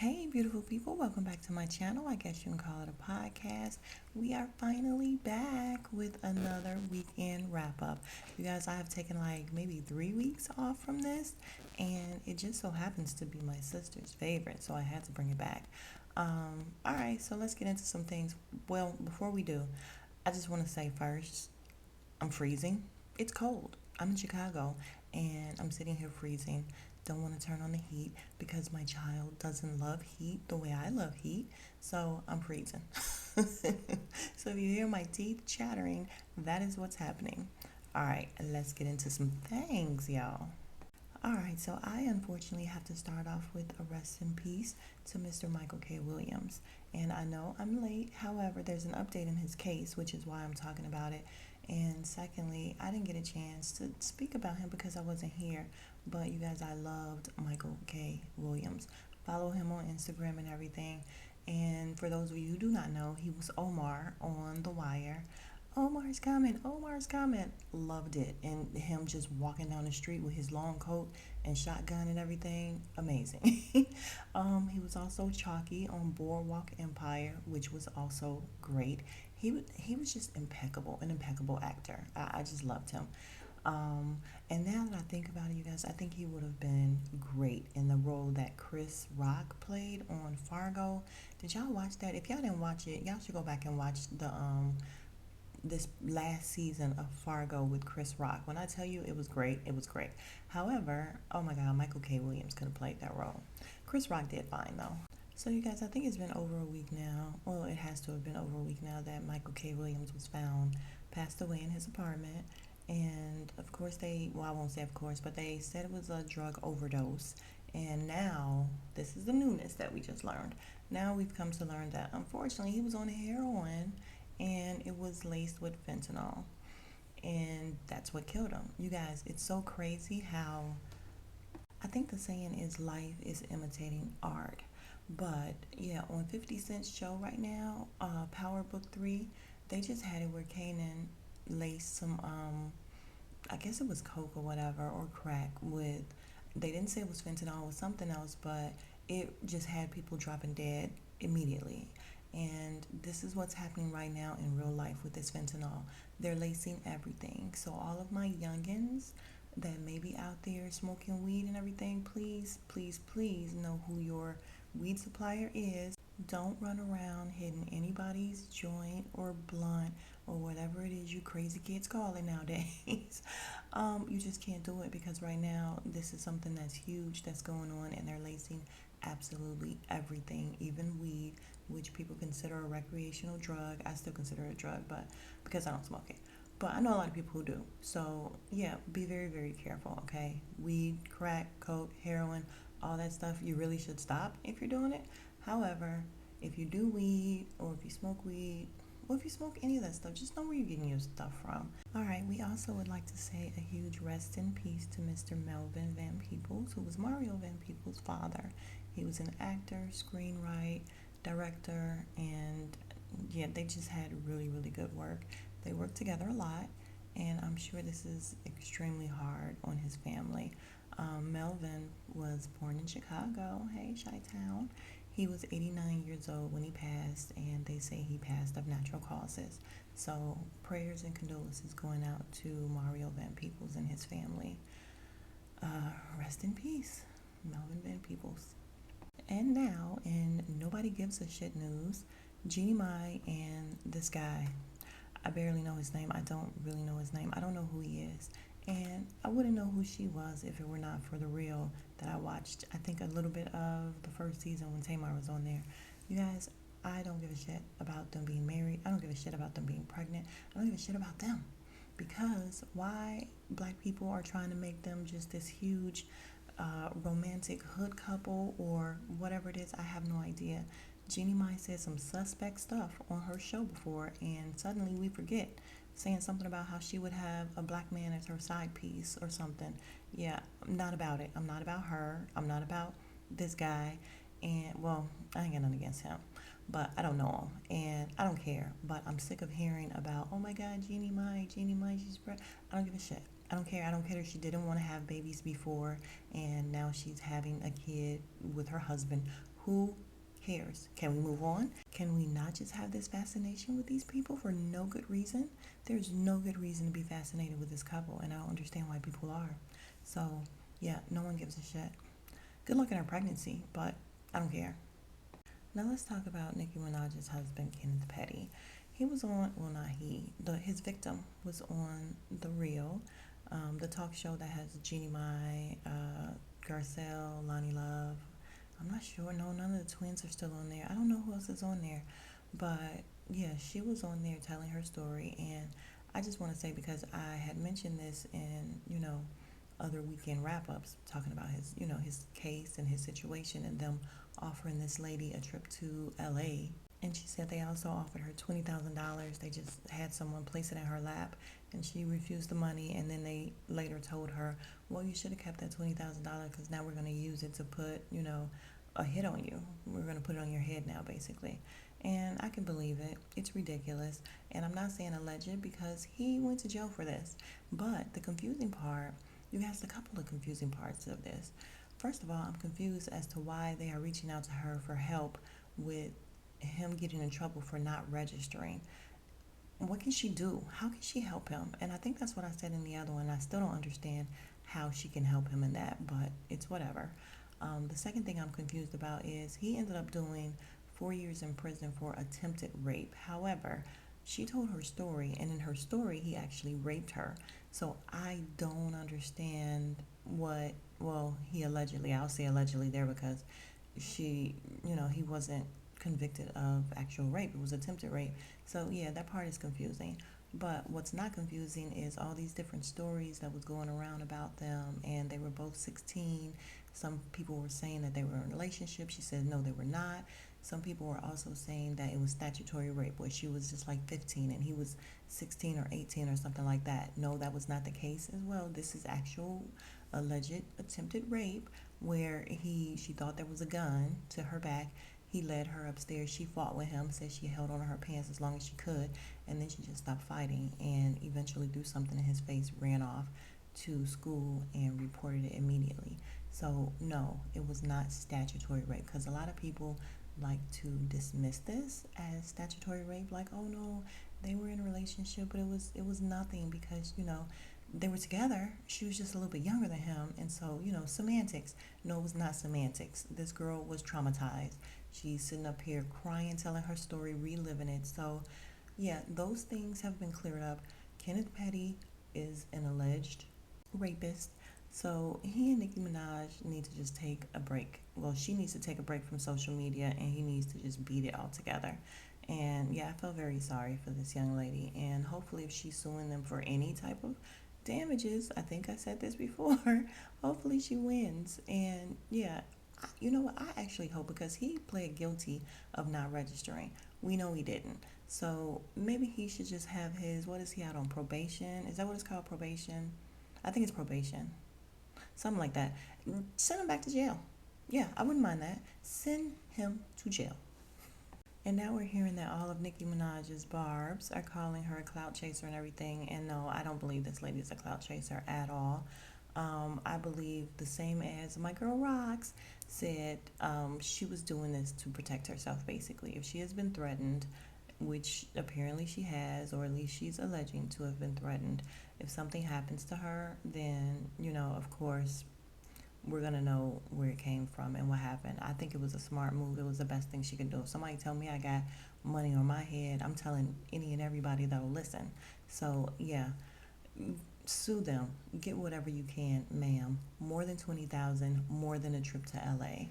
Hey, beautiful people, welcome back to my channel. I guess you can call it a podcast. We are finally back with another weekend wrap up. You guys, I have taken like maybe 3 weeks off from this, and it just so happens to be my sister's favorite, so I had to bring it back. All right, so let's get into some things. Well, before we do, I just want to say first, I'm freezing. It's cold. I'm in Chicago and I'm sitting here freezing. Don't want to turn on the heat because my child doesn't love heat the way I love heat. So I'm freezing. So if you hear my teeth chattering, that is what's happening. All right, let's get into some things, y'all. All right, so I unfortunately have to start off with a rest in peace to Mr. Michael K. Williams. And I know I'm late, however, there's an update in his case, which is why I'm talking about it. And secondly, I didn't get a chance to speak about him because I wasn't here. But you guys, I loved Michael K. Williams. Follow him on Instagram and everything. And for those of you who do not know, he was Omar on The Wire. Omar's coming, Omar's coming. Loved it. And him just walking down the street with his long coat and shotgun and everything, amazing. He was also Chalky on Boardwalk Empire, which was also great. He was just impeccable, an impeccable actor. I just loved him. And now that I think about it, you guys, I think he would have been great in the role that Chris Rock played on Fargo. Did y'all watch that? If y'all didn't watch it, y'all should go back and watch the this last season of Fargo with Chris Rock. When I tell you it was great, it was great. However, oh my God, Michael K. Williams could have played that role. Chris Rock did fine though. So you guys, I think it's been over a week now. Well, it has to have been over a week now that Michael K. Williams was found passed away in his apartment. And of course well, I won't say of course, but they said it was a drug overdose. And now, this is the newness that we just learned. Now we've come to learn that unfortunately he was on heroin and it was laced with fentanyl. And that's what killed him. You guys, it's so crazy how I think the saying is life is imitating art. But yeah, on 50 Cent's show right now, Power Book 3, they just had it where Kanan laced some, I guess it was coke or whatever, or crack with, they didn't say it was fentanyl, it was something else, but it just had people dropping dead immediately. And this is what's happening right now in real life with this fentanyl. They're lacing everything. So all of my youngins that may be out there smoking weed and everything, please, please, please know who your weed supplier is. Don't run around hitting anybody's joint or blunt or whatever it is you crazy kids call it nowadays. You just can't do it because right now this is something that's huge that's going on, and they're lacing absolutely everything, even weed, which people consider a recreational drug. I still consider it a drug, but because I don't smoke it. But I know a lot of people who do. So yeah, be very, very careful, okay? Weed, crack, coke, heroin, all that stuff, you really should stop if you're doing it. However, if you do weed or if you smoke weed, or if you smoke any of that stuff, just know where you're getting your stuff from. All right, we also would like to say a huge rest in peace to Mr. Melvin Van Peebles, who was Mario Van Peebles' father. He was an actor, screenwriter, director, and yeah, they just had really, really good work. They worked together a lot, and I'm sure this is extremely hard on his family. Melvin was born in Chicago, hey, Chi-Town. He was 89 years old when he passed, and they say he passed of natural causes. So prayers and condolences going out to Mario Van Peebles and his family. Rest in peace, Melvin Van Peebles. And now, in Nobody Gives a Shit news, Jeannie Mai and this guy, I barely know his name. I don't really know his name. I don't know who he is. And I wouldn't know who she was if it were not for the reel that I watched. I think a little bit of the first season when Tamar was on there. You guys, I don't give a shit about them being married. I don't give a shit about them being pregnant. I don't give a shit about them. Because why black people are trying to make them just this huge romantic hood couple or whatever it is, I have no idea. Jeannie Mai said some suspect stuff on her show before, and suddenly we forget, saying something about how she would have a black man as her side piece or something. Yeah, I'm not about it. I'm not about her. I'm not about this guy. And well, I ain't got nothing against him, but I don't know him, and I don't care. But I'm sick of hearing about, oh my God, Jeannie Mai, she's pregnant. I don't give a shit. I don't care. I don't care if she didn't want to have babies before, and now she's having a kid with her husband. Who cares? Can we move on? Can we not just have this fascination with these people for no good reason? There's no good reason to be fascinated with this couple, and I don't understand why people are. So, yeah, no one gives a shit. Good luck in her pregnancy, but I don't care. Now let's talk about Nicki Minaj's husband, Kenneth Petty. He was on, well, not he, his victim was on The Real, the talk show that has Jeannie Mai, Garcelle, Lonnie Love. I'm not sure. No, none of the twins are still on there. I don't know who else is on there. But yeah, she was on there telling her story. And I just want to say, because I had mentioned this in, other weekend wrap ups, talking about his, his case and his situation and them offering this lady a trip to LA. And she said they also offered her $20,000. They just had someone place it in her lap and she refused the money. And then they later told her, well, you should have kept that $20,000 because now we're going to use it to put, a hit on you. We're going to put it on your head now, basically. And I can believe it. It's ridiculous. And I'm not saying alleged because he went to jail for this. But the confusing part, you asked a couple of confusing parts of this. First of all, I'm confused as to why they are reaching out to her for help with him getting in trouble for not registering. What can she do? How can she help him? And I think that's what I said in the other one. I still don't understand how she can help him in that, but it's whatever. The second thing I'm confused about is he ended up doing 4 years in prison for attempted rape. However, she told her story, and in her story, he actually raped her. So I don't understand what, well, he allegedly, I'll say allegedly there because he wasn't convicted of actual rape. It was attempted rape. So yeah, that part is confusing. But what's not confusing is all these different stories that was going around about them, and they were both 16. Some people were saying that they were in a relationship. She said no, they were not. Some people were also saying that it was statutory rape, where she was just like 15 and he was 16 or 18 or something like that. No, that was not the case as well. This is actual alleged attempted rape, where she thought there was a gun to her back. He led her upstairs. She fought with him, said she held on to her pants as long as she could, and then she just stopped fighting and eventually threw something in his face, ran off to school, and reported it immediately. So, no, it was not statutory rape, because a lot of people like to dismiss this as statutory rape, like, oh no, they were in a relationship, but it was nothing because, they were together. She was just a little bit younger than him, and so, semantics. No, it was not semantics. This girl was traumatized. She's sitting up here crying, telling her story, reliving it. So, yeah, those things have been cleared up. Kenneth Petty is an alleged rapist. So he and Nicki Minaj need to just take a break. Well, she needs to take a break from social media, and he needs to just beat it all together. And yeah, I felt very sorry for this young lady. And hopefully, if she's suing them for any type of damages, I think I said this before, hopefully she wins. And yeah, you know what? I actually hope, because he pled guilty of not registering. We know he didn't. So maybe he should just have his, what is he out on, probation? Is that what it's called, probation? I think it's probation. Something like that. Send him back to jail. Yeah, I wouldn't mind that. Send him to jail. And now we're hearing that all of Nicki Minaj's barbs are calling her a clout chaser and everything. And no, I don't believe this lady is a clout chaser at all. I believe the same as my girl Rox said, she was doing this to protect herself, basically. If she has been threatened, which apparently she has, or at least she's alleging to have been threatened, if something happens to her, then, of course, we're going to know where it came from and what happened. I think it was a smart move. It was the best thing she could do. If somebody tell me I got money on my head, I'm telling any and everybody that'll listen. So, yeah, sue them. Get whatever you can, ma'am. More than 20,000, more than a trip to LA.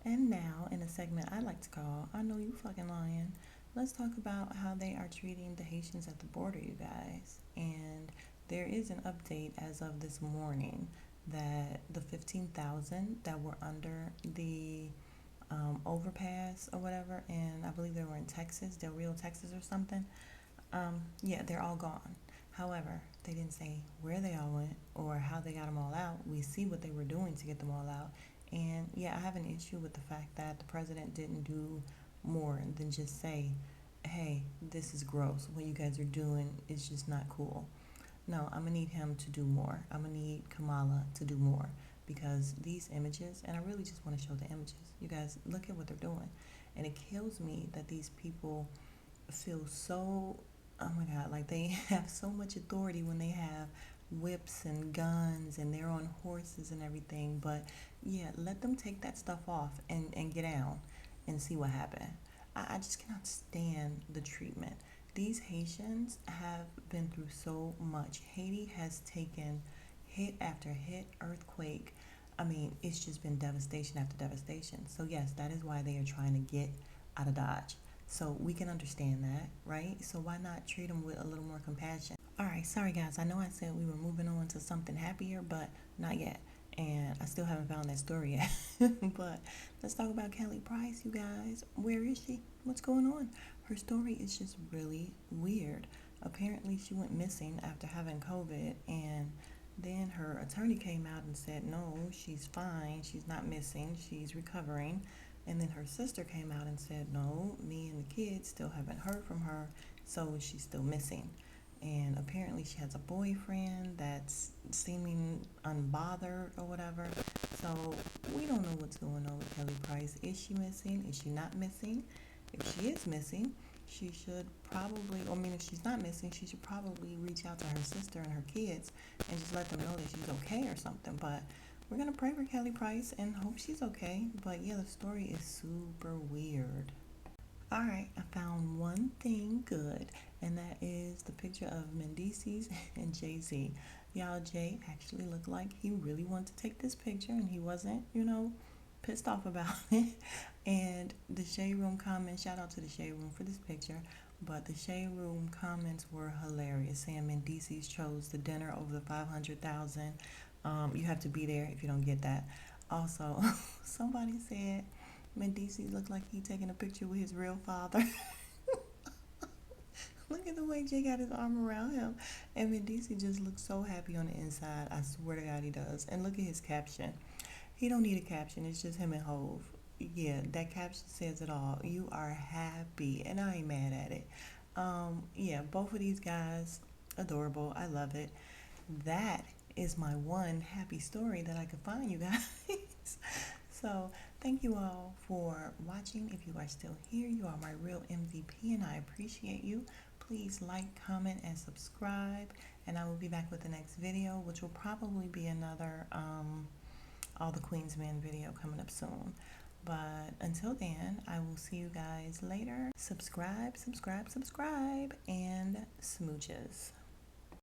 And now, in a segment I like to call I Know You Fucking Lying, let's talk about how they are treating the Haitians at the border, you guys. And there is an update as of this morning that the 15,000 that were under the overpass or whatever, and I believe they were in Texas, Del Rio, Texas or something, yeah, they're all gone. However, they didn't say where they all went or how they got them all out. We see what they were doing to get them all out. And yeah, I have an issue with the fact that the president didn't do more than just say, hey, this is gross. What you guys are doing is just not cool. No, I'm going to need him to do more. I'm going to need Kamala to do more. because these images, and I really just want to show the images. You guys, look at what they're doing. And it kills me that these people feel so, oh my God, like they have so much authority when they have whips and guns and they're on horses and everything. But yeah, let them take that stuff off and get down and see what happened. I just cannot stand the treatment. These Haitians have been through so much. Haiti has taken hit after hit, earthquake. I mean, it's just been devastation after devastation. So, yes, that is why they are trying to get out of Dodge. So, we can understand that, right? So, why not treat them with a little more compassion? All right, sorry guys. I know I said we were moving on to something happier, but not yet. And I still haven't found that story yet. But let's talk about Kelly Price, you guys. Where is she? What's going on? Her story is just really weird. Apparently, she went missing after having COVID, and then her attorney came out and said, no, she's fine. She's not missing. She's recovering. And then her sister came out and said, no, me and the kids still haven't heard from her, so she's still missing. And apparently she has a boyfriend that's seeming unbothered or whatever. So we don't know what's going on with Kelly Price. Is she missing? Is she not missing? If she is missing, she should probably, I mean, if she's not missing, she should probably reach out to her sister and her kids and just let them know that she's okay or something. But we're going to pray for Kelly Price and hope she's okay. But yeah, the story is super weird. All right, I found one thing good, and that is the picture of Mendeeces and Jay-Z. Y'all, Jay actually looked like he really wanted to take this picture, and he wasn't, pissed off about it. And the Shade Room comments, shout out to the Shade Room for this picture, but the Shade Room comments were hilarious, saying Mendeeces chose the dinner over the 500,000. You have to be there if you don't get that. Also, somebody said Mendeeces looked like he taking a picture with his real father. Look at the way Jay got his arm around him. And Mendeeces just looks so happy on the inside. I swear to God he does. And look at his caption. He don't need a caption. It's just him and Hove. Yeah, that caption says it all. You are happy. And I ain't mad at it. Yeah, both of these guys, adorable. I love it. That is my one happy story that I could find, you guys. So, thank you all for watching. If you are still here, you are my real MVP and I appreciate you. Please like, comment, and subscribe. And I will be back with the next video, which will probably be another All the Queen's Men video coming up soon. But until then, I will see you guys later. Subscribe, subscribe, subscribe, and smooches.